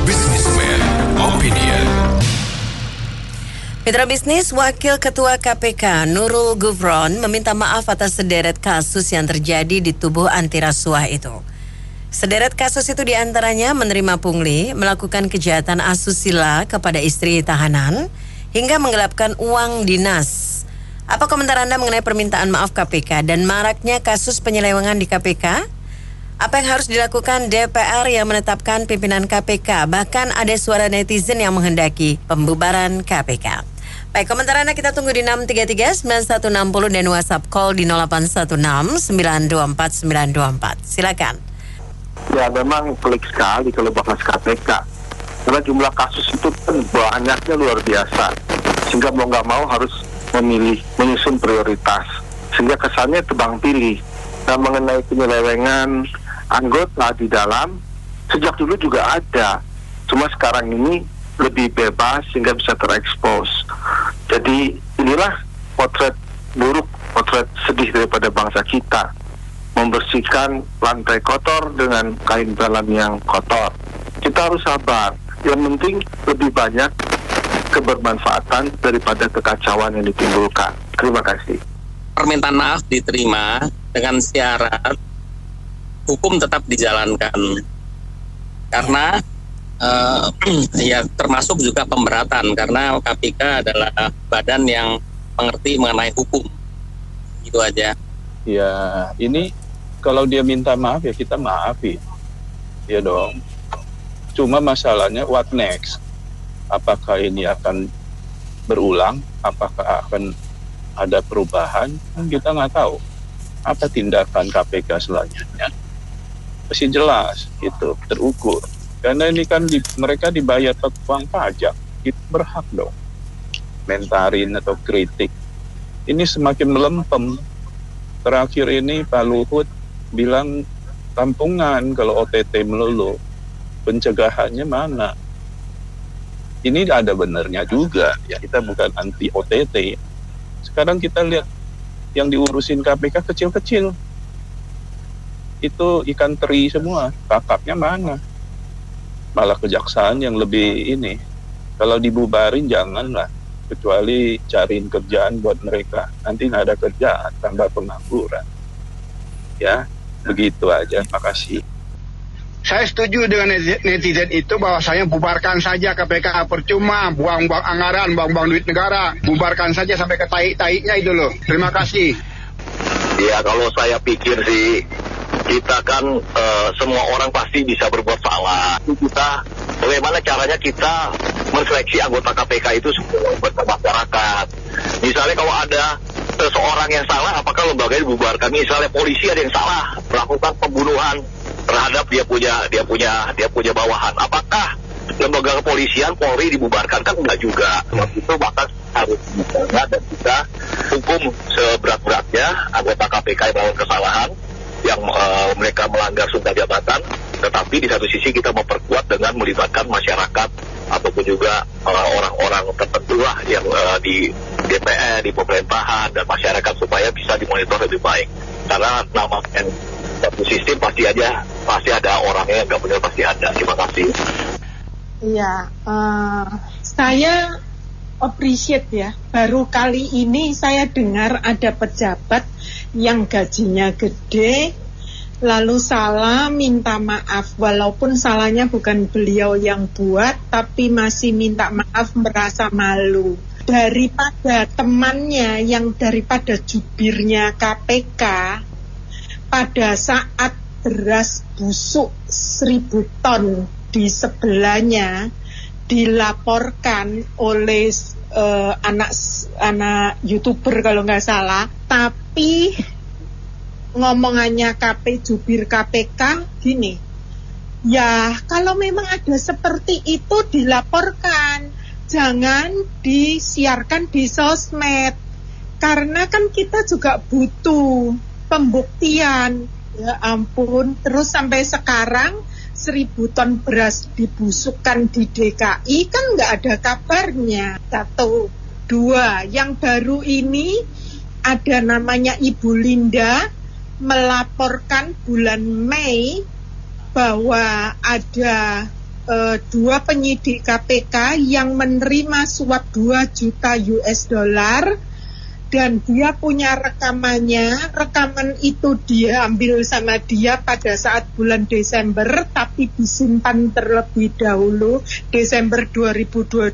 Businessman Opinion. Mitra bisnis, Wakil Ketua KPK Nurul Gufron meminta maaf atas sederet kasus yang terjadi di tubuh anti rasuah itu. Sederet kasus itu diantaranya menerima pungli, melakukan kejahatan asusila kepada istri tahanan, hingga menggelapkan uang dinas. Apa komentar Anda mengenai permintaan maaf KPK dan maraknya kasus penyelewengan di KPK? Apa yang harus dilakukan DPR yang menetapkan pimpinan KPK? Bahkan ada suara netizen yang menghendaki pembubaran KPK. Baik, komentar Anda kita tunggu di 633-9160 dan WhatsApp call di 0816-924-924. Silakan. Ya, memang pelik sekali kalau bahas KPK. Karena jumlah kasus itu kan banyaknya luar biasa. Sehingga mau nggak mau harus menyusun prioritas. Sehingga kesannya tebang pilih. Nah, mengenai penyelewengan anggota di dalam, sejak dulu juga ada. Cuma sekarang ini lebih bebas sehingga bisa terekspos. Jadi inilah potret buruk, potret sedih daripada bangsa kita. Membersihkan lantai kotor dengan kain dalam yang kotor. Kita harus sabar. Yang penting lebih banyak kebermanfaatan daripada kekacauan yang ditimbulkan. Terima kasih. Permintaan maaf diterima dengan syarat hukum tetap dijalankan. Karena ya termasuk juga pemberatan, karena KPK adalah badan yang mengerti mengenai hukum. Itu aja. Ya, ini kalau dia minta maaf ya kita maafin. Ya dong. Cuma masalahnya what next? Apakah ini akan berulang? Apakah akan ada perubahan? Kan kita nggak tahu. Apa tindakan KPK selanjutnya? Masih jelas, gitu, terukur. Karena ini kan mereka dibayar uang pajak, itu berhak dong mentarin atau kritik. Ini semakin melempem. Terakhir ini Pak Luhut bilang tampungan kalau OTT melulu. Pencegahannya mana? Ini ada benernya juga, ya kita bukan anti OTT. Sekarang kita lihat yang diurusin KPK kecil-kecil. Itu ikan teri semua, kakapnya mana? Malah kejaksaan yang lebih ini. Kalau dibubarin janganlah, kecuali cariin kerjaan buat mereka. Nanti nggak ada kerjaan, tambah pengangguran. Ya, begitu aja. Makasih. Saya setuju dengan netizen itu bahwasanya bubarkan saja KPK, percuma buang-buang anggaran, buang-buang duit negara. Bubarkan saja sampai ke tai-tainya itu loh. Terima kasih. Ya, kalau saya pikir sih, kita kan semua orang pasti bisa berbuat salah. Kita, bagaimana caranya kita menseleksi anggota KPK itu buat masyarakat. Misalnya kalau ada seseorang yang salah, apakah lembaganya dibubarkan? Misalnya polisi ada yang salah melakukan pembunuhan terhadap dia punya bawahan. Apakah lembaga kepolisian Polri dibubarkan? Kan enggak juga. Itu bahkan harus dijaga dan kita hukum seberat-beratnya anggota KPK yang melakukan kesalahan, yang mereka melanggar sumpah jabatan. Tetapi di satu sisi kita memperkuat dengan melibatkan masyarakat ataupun juga orang-orang tertentu lah yang di DPR, di pemerintahan dan masyarakat supaya bisa dimonitor lebih baik. Karena namanya satu sistem pasti ada orangnya yang nggak benar, pasti ada. Terima kasih. Iya, saya appreciate ya. Baru kali ini saya dengar ada pejabat yang gajinya gede, lalu salah minta maaf. Walaupun salahnya bukan beliau yang buat, tapi masih minta maaf, merasa malu. Daripada temannya yang daripada jubirnya KPK, pada saat beras busuk 1.000 ton di sebelahnya dilaporkan oleh anak YouTuber kalau nggak salah, tapi ngomongannya jubir KPK gini, ya kalau memang ada seperti itu dilaporkan, jangan disiarkan di sosmed, karena kan kita juga butuh pembuktian. Ya ampun, terus sampai sekarang 1.000 ton beras dibusukkan di DKI kan nggak ada kabarnya. 1, 2, yang baru ini ada namanya Ibu Linda melaporkan bulan Mei bahwa ada 2 penyidik KPK yang menerima suap 2 juta US dollar dan dia punya rekamannya. Rekaman itu dia ambil sama dia pada saat bulan Desember tapi disimpan terlebih dahulu Desember 2022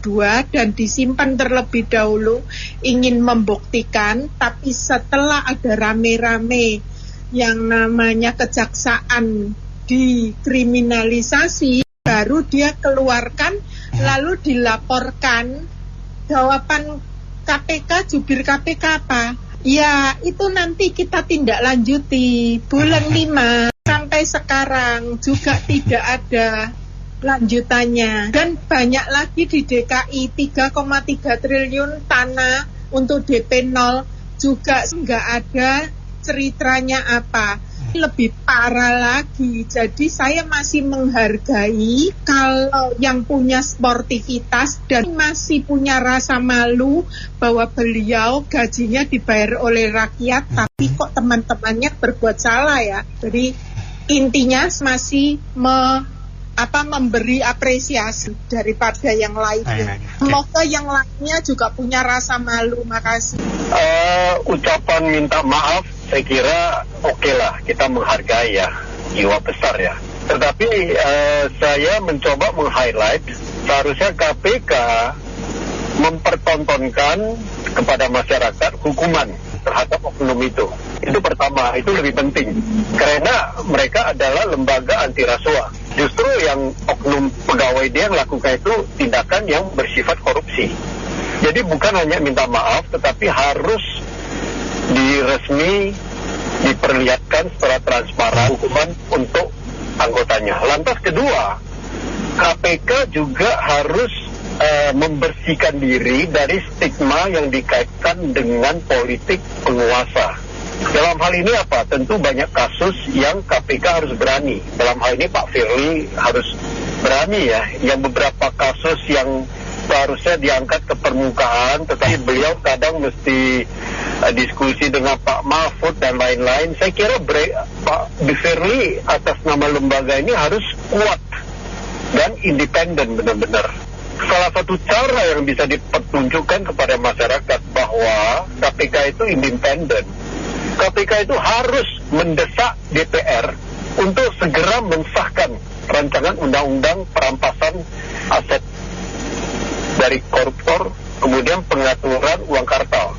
dan disimpan terlebih dahulu ingin membuktikan, tapi setelah ada rame-rame yang namanya kejaksaan dikriminalisasi baru dia keluarkan lalu dilaporkan. Jawaban KPK, jubir KPK apa? Ya itu nanti kita tindak lanjuti. Bulan 5 sampai sekarang juga tidak ada lanjutannya. Dan banyak lagi di DKI 3,3 triliun tanah untuk DP 0 juga nggak ada ceritanya apa. Lebih parah lagi, jadi saya masih menghargai kalau yang punya sportivitas dan masih punya rasa malu bahwa beliau gajinya dibayar oleh rakyat, tapi kok teman-temannya berbuat salah ya. Jadi intinya masih memberi apresiasi daripada yang lainnya. Semoga yang lainnya juga punya rasa malu. Makasih. Ucapan minta maaf saya kira oke lah, kita menghargai ya, jiwa besar ya. Tetapi saya mencoba meng-highlight seharusnya KPK mempertontonkan kepada masyarakat hukuman terhadap oknum itu. Itu pertama, itu lebih penting. Karena mereka adalah lembaga anti rasuah. Justru yang oknum pegawai dia yang lakukan itu tindakan yang bersifat korupsi. Jadi bukan hanya minta maaf, tetapi harus diperlihatkan secara transparan hukuman untuk anggotanya. Lantas kedua, KPK juga harus membersihkan diri dari stigma yang dikaitkan dengan politik penguasa. Dalam hal ini apa? Tentu banyak kasus yang KPK harus berani. Dalam hal ini Pak Firly harus berani ya. Yang beberapa kasus yang seharusnya diangkat ke permukaan, tetapi beliau kadang mesti diskusi dengan Pak Mahfud dan lain-lain. Saya kira Pak Firly atas nama lembaga ini harus kuat dan independen benar-benar. Salah satu cara yang bisa dipertunjukkan kepada masyarakat bahwa KPK itu independen. KPK itu harus mendesak DPR untuk segera mensahkan rancangan undang-undang perampasan aset dari koruptor, kemudian pengaturan uang kartal.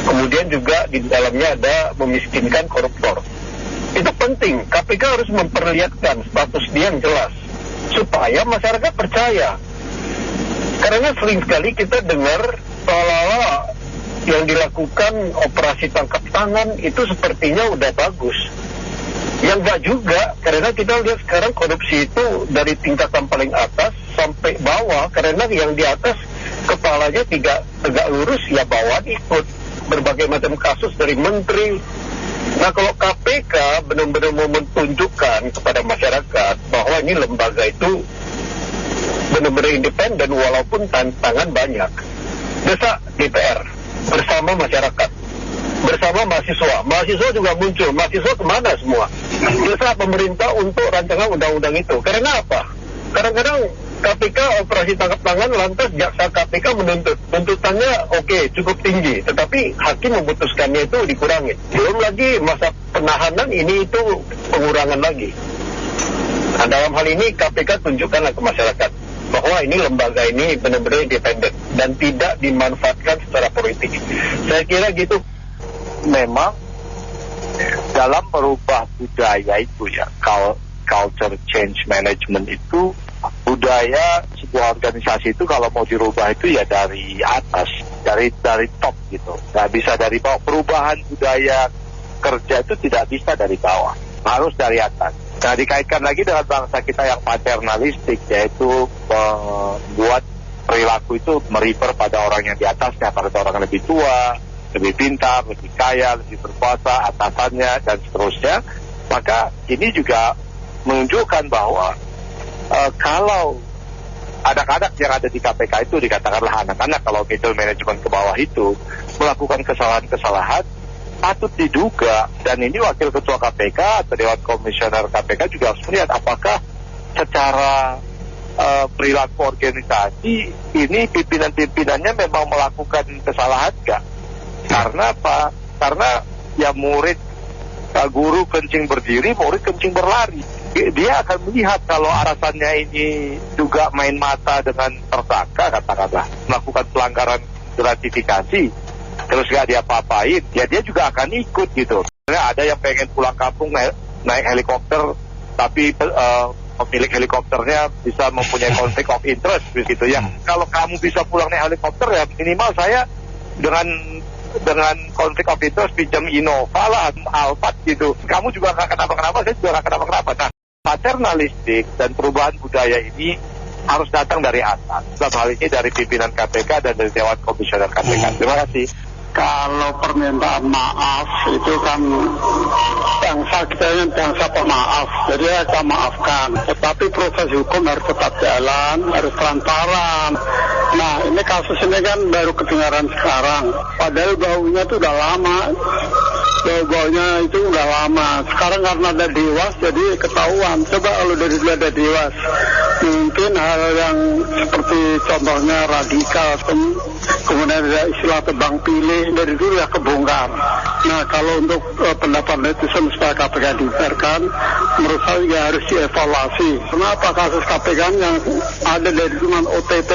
Kemudian juga di dalamnya ada memiskinkan koruptor. Itu penting, KPK harus memperlihatkan status dia yang jelas supaya masyarakat percaya. Karena sering sekali kita dengar seolah-olah yang dilakukan operasi tangkap tangan itu sepertinya udah bagus. Yang enggak juga, karena kita lihat sekarang korupsi itu dari tingkatan paling atas sampai bawah, karena yang di atas kepalanya tidak tegak lurus, ya bawah ikut. Berbagai macam kasus dari menteri. Nah kalau KPK benar-benar mau menunjukkan kepada masyarakat bahwa ini lembaga itu benar-benar independen walaupun tantangan banyak. Desak DPR bersama masyarakat, bersama mahasiswa juga muncul. Mahasiswa kemana semua? Desak pemerintah untuk rancangan undang-undang itu. Karena apa? Kadang-kadang KPK operasi tangkap tangan, lantas jaksa KPK menuntut. Tuntutannya oke, cukup tinggi, tetapi hakim memutuskannya itu dikurangi. Belum lagi masa penahanan ini itu pengurangan lagi. Nah dalam hal ini KPK tunjukkanlah ke masyarakat bahwa ini lembaga ini benar-benar independen dan tidak dimanfaatkan secara politik. Saya kira gitu. Memang dalam merubah budaya itu ya, culture change management itu, budaya sebuah organisasi itu kalau mau dirubah itu ya dari atas, dari top gitu. Nggak bisa dari bawah. Perubahan budaya kerja itu tidak bisa dari bawah, harus dari atas. Nah dikaitkan lagi dengan bangsa kita yang paternalistik, yaitu membuat perilaku itu merifer pada orang yang di atasnya, pada orang yang lebih tua, lebih pintar, lebih kaya, lebih berkuasa, atasannya dan seterusnya. Maka ini juga menunjukkan bahwa kalau anak-anak yang ada di KPK itu, dikatakanlah anak-anak kalau middle management ke bawah itu melakukan kesalahan-kesalahan, patut diduga, dan ini wakil ketua KPK atau Dewan Komisioner KPK juga harus melihat apakah secara perilaku organisasi, ini pimpinan-pimpinannya memang melakukan kesalahan nggak? Karena apa? Karena ya guru kencing berdiri, murid kencing berlari. Dia akan melihat kalau alasannya ini juga main mata dengan tersangka, katakanlah melakukan pelanggaran gratifikasi, terus nggak diapa-apain, ya dia juga akan ikut gitu. Ada yang pengen pulang kampung naik helikopter, tapi pemilik helikopternya bisa mempunyai konflik of interest begitu ya. Kalau kamu bisa pulang naik helikopter, ya minimal saya dengan konflik of interest pinjam Innova lah, Alphard gitu. Kamu juga nggak kenapa-kenapa, saya juga nggak kenapa-kenapa. Nah, paternalistik dan perubahan budaya ini harus datang dari atas. Dalam hal ini dari pimpinan KPK dan dari Dewan Komisioner KPK. Terima kasih. Kalau permintaan maaf itu kan bangsa pemaaf, jadi kita maafkan. Tetapi proses hukum harus tetap jalan, harus transparan. Nah, ini kasus ini kan baru kedengaran sekarang. Padahal baunya itu udah lama. Bau-baunya itu udah lama. Sekarang karena ada Dewas, jadi ketahuan. Coba kalau dari dulu ada Dewas, mungkin hal yang seperti contohnya radikal, kemudian ada istilah tebang pilih, dari dulu ya kebongkar. Nah, kalau untuk pendapat netizen supaya KPK dibubarkan, menurut saya ya harus dievaluasi. Kenapa kasus KPK yang ada dari cuma OTT.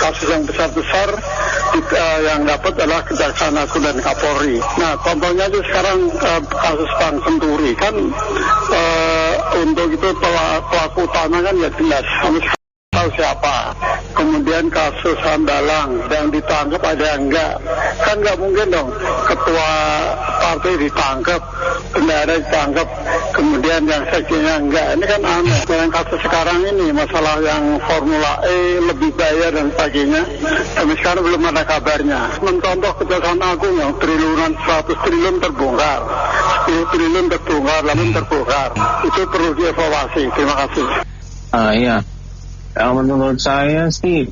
Kasus yang besar-besar yang dapat adalah Kejaksaan Agung dan Kapolri. Nah, contohnya aja sekarang kasus Bank Senturi kan untuk itu pelaku utama kan ya jelas. Tahu siapa. Kemudian kasus Hambalang yang ditangkap ada yang enggak. Kan enggak mungkin dong ketua partai ditangkap, bendahara ditangkap, kemudian yang sekjennya enggak. Ini kan aneh. Yang kasus sekarang ini masalah yang Formula E lebih bayar dan sebagainya, tapi sekarang belum ada kabarnya. Mencontoh Kejaksaan Agung yang triliunan 100 triliun terbongkar, 10 triliun terbongkar, lalu terbongkar. Itu perlu dievaluasi. Terima kasih. Iya. Yang menurut saya sih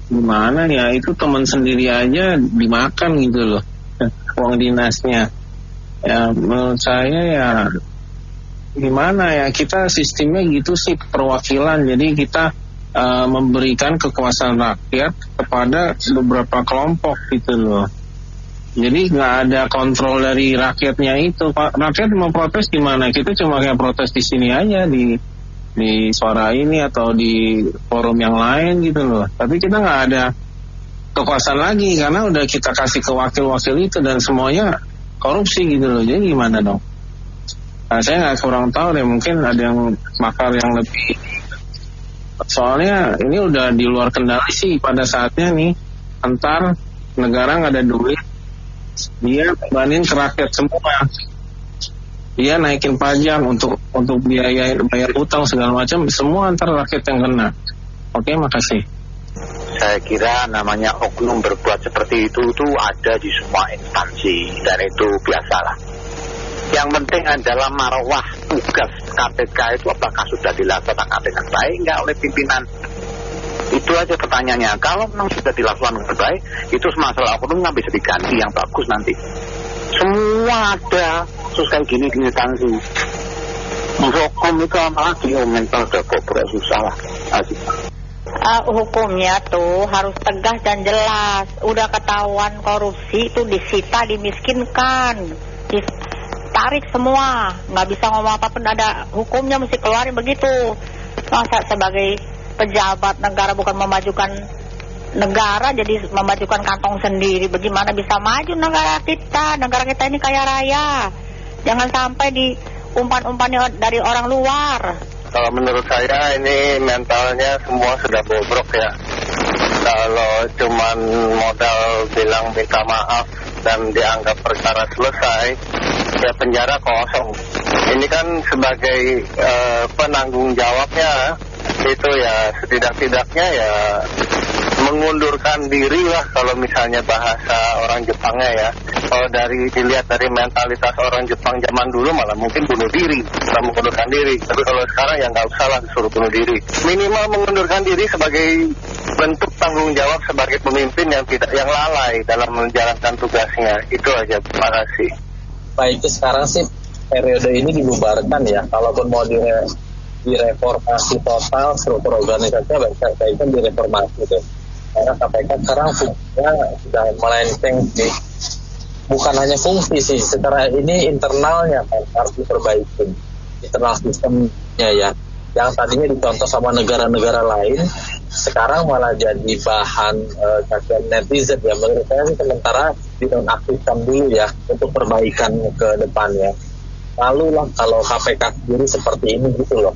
gimana ya, itu teman sendiri aja dimakan gitu loh uang dinasnya. Ya menurut saya ya gimana ya, kita sistemnya gitu sih, perwakilan. Jadi kita memberikan kekuasaan rakyat kepada beberapa kelompok gitu loh. Jadi nggak ada kontrol dari rakyatnya itu. Rakyat mau protes gimana? Kita cuma kayak protes di sini aja, di suara ini atau di forum yang lain gitu loh. Tapi kita nggak ada kekuasaan lagi karena udah kita kasih ke wakil-wakil itu dan semuanya korupsi gitu loh. Jadi gimana dong? Nah, saya nggak kurang tahu deh, mungkin ada yang makar yang lebih. Soalnya ini udah di luar kendali sih pada saatnya nih. Antar negara nggak ada duit, dia bebanin ke rakyat semua. Dia naikin pajak untuk biaya bayar utang segala macam, semua antar rakyat yang kena. Oke, makasih. Saya kira namanya oknum berbuat seperti itu ada di semua instansi dan itu biasalah. Yang penting adalah marwah tugas KPK itu apakah sudah dilaksanakan dengan baik nggak oleh pimpinan. Itu aja pertanyaannya. Kalau memang sudah dilakukan dengan baik, itu masalah oknum nggak bisa diganti yang bagus nanti. Semua ada terus kayak gini sanksi. Hukum itu malah mental udah kobrek susah lah. Hukumnya tuh harus tegas dan jelas. Udah ketahuan korupsi itu disita, dimiskinkan, ditarik semua. Nggak bisa ngomong apapun, ada hukumnya mesti keluarin begitu. Masa sebagai pejabat negara bukan memajukan negara, jadi memajukan kantong sendiri. Bagaimana bisa maju negara kita? Negara kita ini kaya raya. Jangan sampai diumpan-umpannya dari orang luar. Kalau menurut saya ini mentalnya semua sudah bobrok ya. Kalau cuman modal bilang minta maaf dan dianggap perkara selesai, ya penjara kosong. Ini kan sebagai penanggung jawabnya itu ya setidak-tidaknya ya mengundurkan diri lah kalau misalnya bahasa orang Jepangnya ya. Kalau dilihat dari mentalitas orang Jepang zaman dulu malah mungkin bunuh diri, bukan mengundurkan diri. Tapi kalau sekarang ya nggak usah lah disuruh bunuh diri. Minimal mengundurkan diri sebagai bentuk tanggung jawab sebagai pemimpin yang lalai dalam menjalankan tugasnya. Itu aja. Terima kasih. Baik, sekarang sih periode ini dibubarkan ya. Kalaupun mau direformasi total struktur organisasinya, baiknya direformasi gitu. Karena KPK sekarang fungsinya sudah melenceng sih. Bukan hanya fungsi sih, secara ini internalnya kan harus diperbaiki, internal sistemnya ya. Yang tadinya dicontoh sama negara-negara lain, sekarang malah jadi bahan cacian netizen ya. Menurut saya sih sementara dinonaktifkan dulu ya untuk perbaikan ke depannya. Lalu lah kalau KPK sendiri seperti ini gitu loh,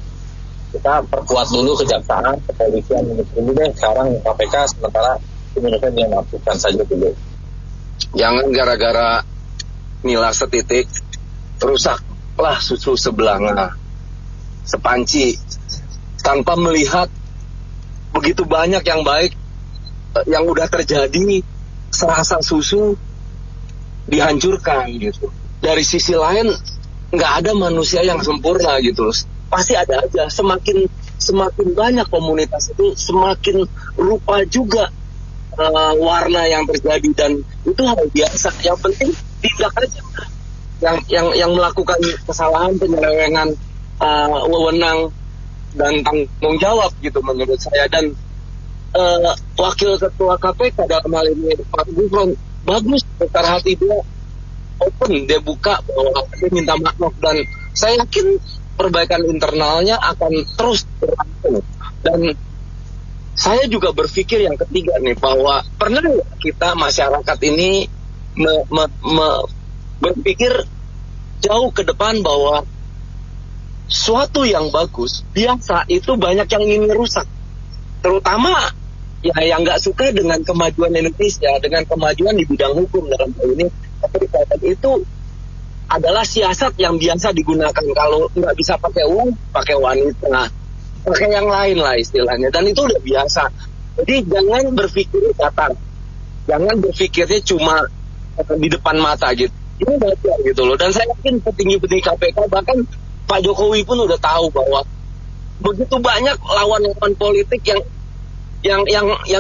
kita perkuat dulu kejaksaan, kepolisian dulu deh. Sekarang KPK sementara Indonesia dinonaktifkan saja dulu. Jangan gara-gara nilai setitik rusaklah susu sebelanga sepanci tanpa melihat begitu banyak yang baik yang udah terjadi, serasa susu dihancurkan gitu. Dari sisi lain nggak ada manusia yang sempurna gitu, pasti ada aja. Semakin banyak komunitas itu semakin rupa juga warna yang terjadi, dan itu hal biasa. Yang penting tindak aja yang melakukan kesalahan, penyelewengan wewenang dan tanggung jawab gitu menurut saya. Dan Wakil Ketua KPK dalam hal ini Pak Gufron bagus, besar hati dia, open, dia buka bahwa dia minta maaf, dan saya yakin perbaikan internalnya akan terus berlangsung. Dan saya juga berpikir yang ketiga nih, bahwa pernah kita masyarakat ini berpikir jauh ke depan bahwa suatu yang bagus biasa itu banyak yang ingin merusak, terutama ya yang nggak suka dengan kemajuan Indonesia, dengan kemajuan di bidang hukum dalam hal ini. Tapi itu adalah siasat yang biasa digunakan. Kalau nggak bisa pakai uang, pakai wanita, pakai yang lain lah istilahnya, dan itu udah biasa. Jadi jangan berpikir datar, jangan berpikirnya cuma di depan mata gitu. Ini baca gitu loh. Dan saya yakin petinggi-petinggi KPK, bahkan Pak Jokowi pun udah tahu bahwa begitu banyak lawan-lawan politik yang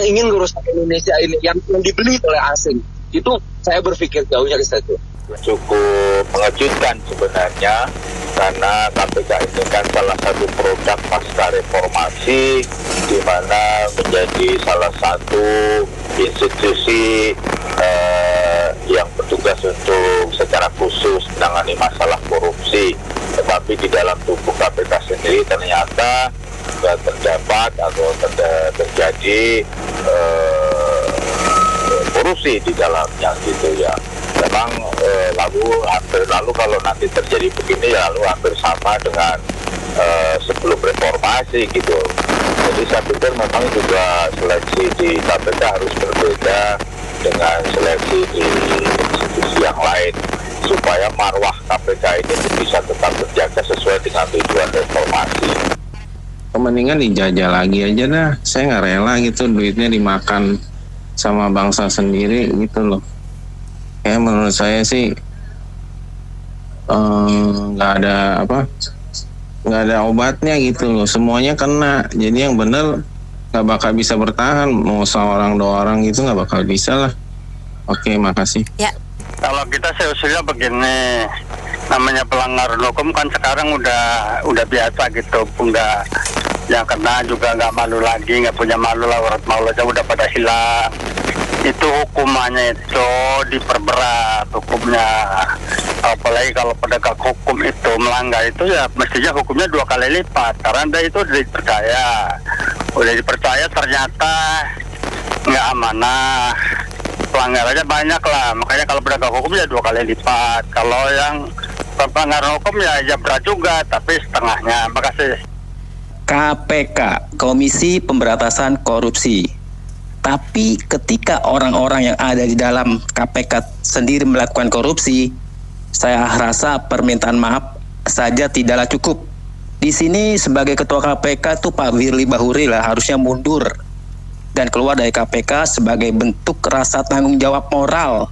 ingin merusak Indonesia ini, yang dibeli oleh asing. Itu saya berpikir jauhnya ke situ. Cukup mengejutkan sebenarnya, karena KPK ini kan salah satu produk pasca reformasi, di mana menjadi salah satu institusi yang bertugas untuk secara khusus menangani masalah korupsi. Tetapi di dalam tubuh KPK sendiri ternyata terdapat atau terjadi korupsi di dalamnya gitu ya. Memang lalu kalau nanti terjadi begini ya lalu hampir sama dengan sebelum reformasi gitu. Jadi saya pikir memang juga seleksi di KPK harus berbeda dengan seleksi di institusi yang lain, supaya marwah KPK ini bisa tetap terjaga sesuai dengan tujuan reformasi. Mendingan dijajah lagi aja dah. Saya nggak rela gitu duitnya dimakan sama bangsa sendiri gitu loh. Ya menurut saya sih nggak ada obatnya gitu loh. Semuanya kena. Jadi yang bener nggak bakal bisa bertahan. Mau seorang dua orang gitu nggak bakal bisa lah. Oke, makasih. Ya. Kalau kita sih usulnya begini, namanya pelanggaran hukum kan sekarang udah biasa gitu, nggak yang kena juga nggak malu lagi, nggak punya malu lah, urat malu aja udah pada hilang. Itu hukumannya itu diperberat hukumnya, apalagi kalau penegak hukum itu melanggar itu ya mestinya hukumnya 2 kali lipat, karena dia itu udah dipercaya ternyata nggak amanah, pelanggarannya banyak lah, makanya kalau penegak hukum ya 2 kali lipat. Kalau yang pelanggaran hukum ya berat juga, tapi setengahnya. Makasih. KPK, Komisi Pemberantasan Korupsi. Tapi ketika orang-orang yang ada di dalam KPK sendiri melakukan korupsi, saya rasa permintaan maaf saja tidaklah cukup. Di sini sebagai Ketua KPK tuh Pak Firly Bahuri lah harusnya mundur dan keluar dari KPK sebagai bentuk rasa tanggung jawab moral.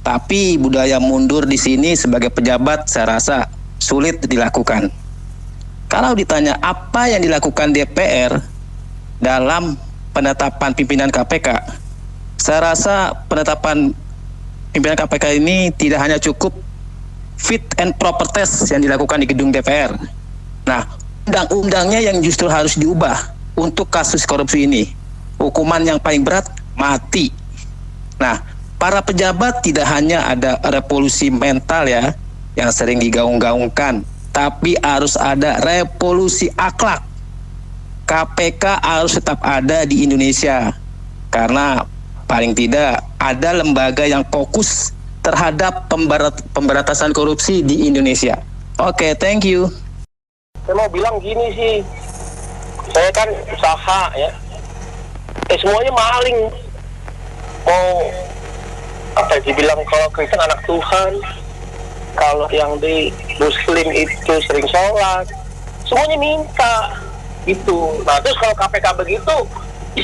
Tapi budaya mundur di sini sebagai pejabat saya rasa sulit dilakukan. Kalau ditanya apa yang dilakukan DPR dalam penetapan pimpinan KPK, saya rasa penetapan pimpinan KPK ini tidak hanya cukup fit and proper test yang dilakukan di gedung DPR. Nah, undang-undangnya yang justru harus diubah untuk kasus korupsi ini. Hukuman yang paling berat mati. Nah, para pejabat tidak hanya ada revolusi mental ya yang sering digaung-gaungkan, tapi harus ada revolusi akhlak. KPK harus tetap ada di Indonesia karena paling tidak ada lembaga yang fokus terhadap pemberantasan korupsi di Indonesia. Oke, thank you. Saya mau bilang gini sih, saya kan usaha ya, semuanya maling. Mau apa dibilang kalau Kristen anak Tuhan, kalau yang di Muslim itu sering sholat, semuanya minta gitu. Nah terus kalau KPK begitu,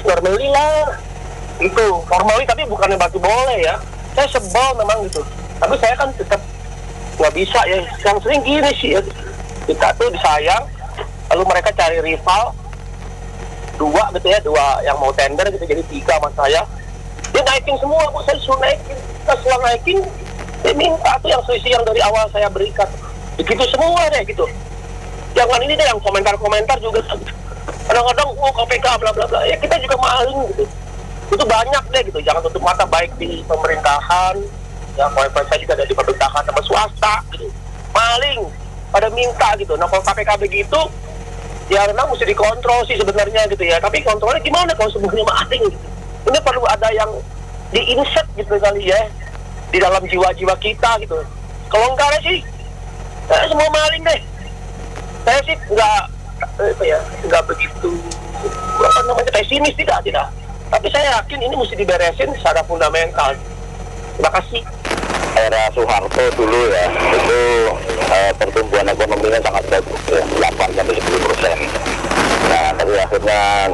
normally lah, itu normally tapi bukannya berarti boleh ya. Saya sebel memang gitu, tapi saya kan tetap nggak bisa ya. Yang sering gini sih ya, kita tuh disayang, lalu mereka cari rival dua gitu ya, dua yang mau tender gitu jadi 3 sama saya. Dia naikin semua, Bu, saya suruh naikin. Setelah naikin, dia minta tuh yang selisih yang dari awal saya berikan. Begitu semua deh gitu. Jangan ini deh yang komentar-komentar juga. Kadang-kadang, KPK bla bla bla. Ya kita juga maling gitu. Itu banyak deh gitu. Jangan tutup mata baik di pemerintahan. Ya, poin-poin saya juga ada di pemerintahan sama swasta gitu. Maling, pada minta gitu. Nah kalau KPK begitu, ya memang mesti dikontrol sih sebenarnya gitu ya. Tapi kontrolnya gimana kalau semuanya maling gitu. Ini perlu ada yang di-insert gitu kali ya di dalam jiwa-jiwa kita gitu. Kalau enggak sih semua maling deh. Saya sih enggak begitu pesimis, tidak. Tapi saya yakin ini mesti diberesin secara fundamental. Terima kasih. Era Soeharto dulu ya, itu pertumbuhan ekonominya sangat bagus ya, 8-10%. Nah, tapi akhirnya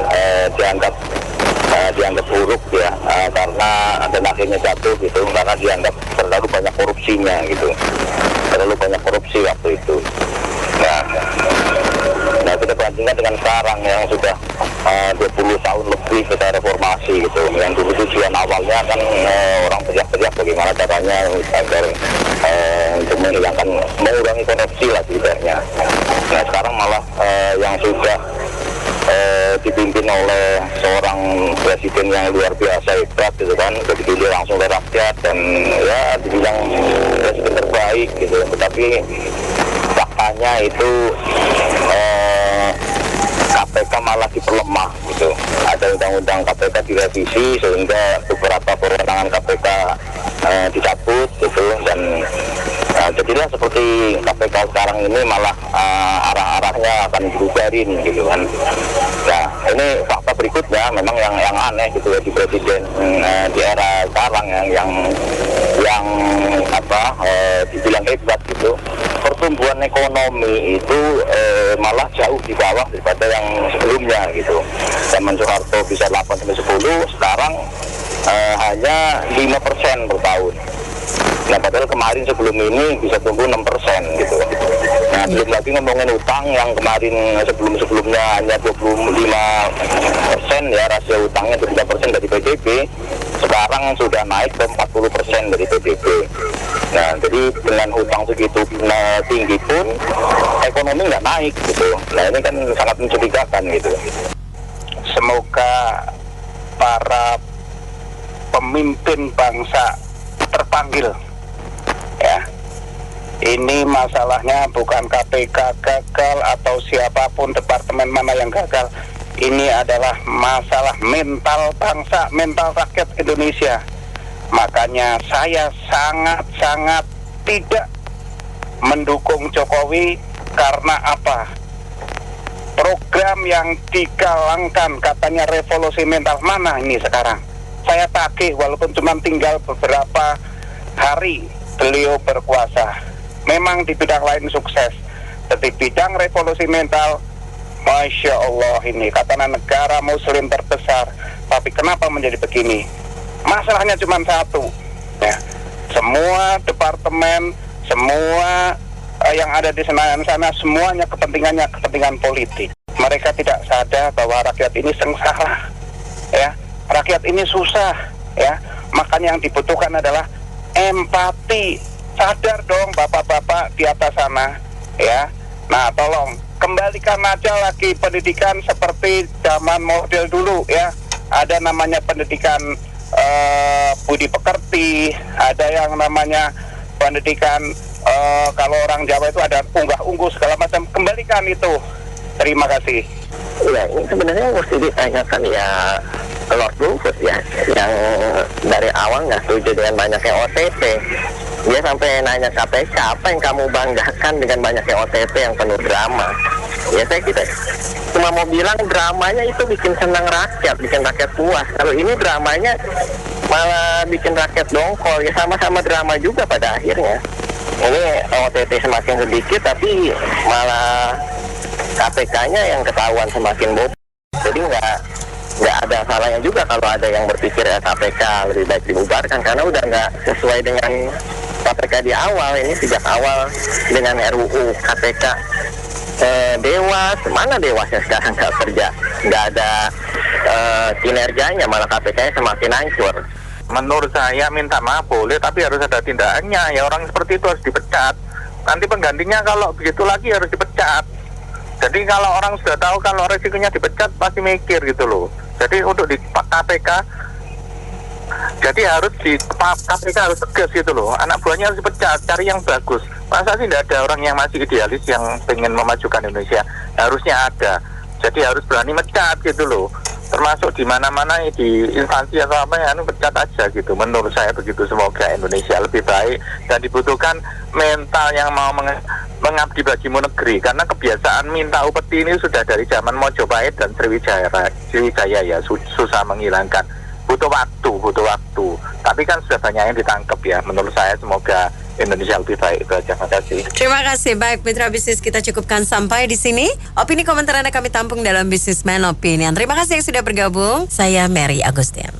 dianggap buruk ya, karena dan akhirnya jatuh gitu, karena dianggap terlalu banyak korupsinya gitu, terlalu banyak korupsi waktu itu. Nah kita bandingkan dengan sekarang yang sudah 20 tahun lebih kita reformasi gitu. Yang dulu tujuan awalnya kan orang teriak-teriak bagaimana caranya agar untuk mengurangi korupsi lah setidaknya. Nah sekarang malah yang sudah dipimpin oleh seorang presiden yang luar biasa hebat gitu kan, dipilih langsung oleh rakyat dan ya dibilang presiden terbaik gitu. Tetapi faktanya itu KPK malah diperlemah gitu. Ada undang-undang KPK direvisi sehingga beberapa kewenangan KPK dicabut gitu, dan jadilah seperti KPK sekarang ini malah arah-arahnya akan dibubarin gitu kan. Nah ini fakta berikutnya memang yang aneh gitu ya di presiden di era sekarang yang dibilang hebat gitu. Pertumbuhan ekonomi itu malah jauh di bawah daripada yang sebelumnya gitu. Zaman Soeharto bisa 8-10, sekarang hanya 5% per tahun. Nah padahal kemarin sebelum ini bisa tumbuh 6% gitu. Nah belum lagi ngomongin utang yang kemarin sebelum-sebelumnya hanya 25% ya, rasio utangnya 3% dari PDB, sekarang sudah naik ke 40% dari PDB. Nah jadi dengan utang segitu tinggi pun ekonomi nggak naik gitu. Nah ini kan sangat mencurigakan gitu. Semoga para pemimpin bangsa terpanggil ya. Ini masalahnya bukan KPK gagal atau siapapun departemen mana yang gagal. Ini adalah masalah mental bangsa, mental rakyat Indonesia. Makanya saya sangat-sangat tidak mendukung Jokowi. Karena apa? Program yang digalangkan katanya revolusi mental, mana ini sekarang? Saya tagih walaupun cuma tinggal beberapa hari beliau berkuasa. Memang di bidang lain sukses, tapi bidang revolusi mental, Masya Allah, ini katanya negara muslim terbesar, tapi kenapa menjadi begini? Masalahnya cuma satu ya. Semua departemen, semua yang ada di sana semuanya kepentingannya kepentingan politik. Mereka tidak sadar bahwa rakyat ini sengsara ya. Rakyat ini susah ya. Makanya yang dibutuhkan adalah empati. Sadar dong bapak-bapak di atas sana ya. Nah tolong kembalikan aja lagi pendidikan seperti zaman model dulu ya. Ada namanya pendidikan budi pekerti, ada yang namanya pendidikan kalau orang Jawa itu ada unggah-ungguh segala macam. Kembalikan itu. Terima kasih. Ya, ini sebenarnya mesti ditanyakan ya Lord Luhut ya, yang dari awal nggak setuju dengan banyaknya OTT. Dia sampai nanya KPK, apa yang kamu banggakan dengan banyaknya OTT yang penuh drama? Ya saya kita cuma mau bilang dramanya itu bikin senang rakyat, bikin rakyat puas. Kalau ini dramanya malah bikin rakyat dongkol, ya sama-sama drama juga pada akhirnya. Ini OTT semakin sedikit tapi malah KPK-nya yang ketahuan semakin bodoh. Jadi nggak ada salahnya juga kalau ada yang berpikir ya KPK lebih baik dibubarkan karena udah nggak sesuai dengan KPK di awal. Ini sejak awal dengan RUU KPK Dewas, mana Dewasnya sekarang nggak kerja, nggak ada kinerjanya, malah KPK-nya semakin hancur. Menurut saya minta maaf boleh, tapi harus ada tindakannya. Ya orang seperti itu harus dipecat. Nanti penggantinya kalau begitu lagi harus dipecat. Jadi kalau orang sudah tahu kalau resikonya dipecat pasti mikir gitu loh. Jadi untuk di KPK, jadi harus di KPK harus tegas gitu loh. Anak buahnya harus dipecat, cari yang bagus. Masa sih tidak ada orang yang masih idealis yang pengen memajukan Indonesia? Harusnya ada. Jadi harus berani mecat gitu loh. Termasuk di mana-mana di instansi atau apa yang pecat aja gitu. Menurut saya begitu. Semoga Indonesia lebih baik dan dibutuhkan mental yang mau mengabdi bagimu negeri, karena kebiasaan minta upeti ini sudah dari zaman Mojopahit dan Sriwijaya ya, susah menghilangkan. Butuh waktu. Tapi kan sudah banyak yang ditangkap ya. Menurut saya semoga Indonesia lebih baik. Itu aja. Terima kasih. Terima kasih. Baik, Mitra Bisnis, kita cukupkan sampai di sini. Opini komentar Anda kami tampung dalam Businessman Opinion. Terima kasih yang sudah bergabung. Saya Mary Agustian.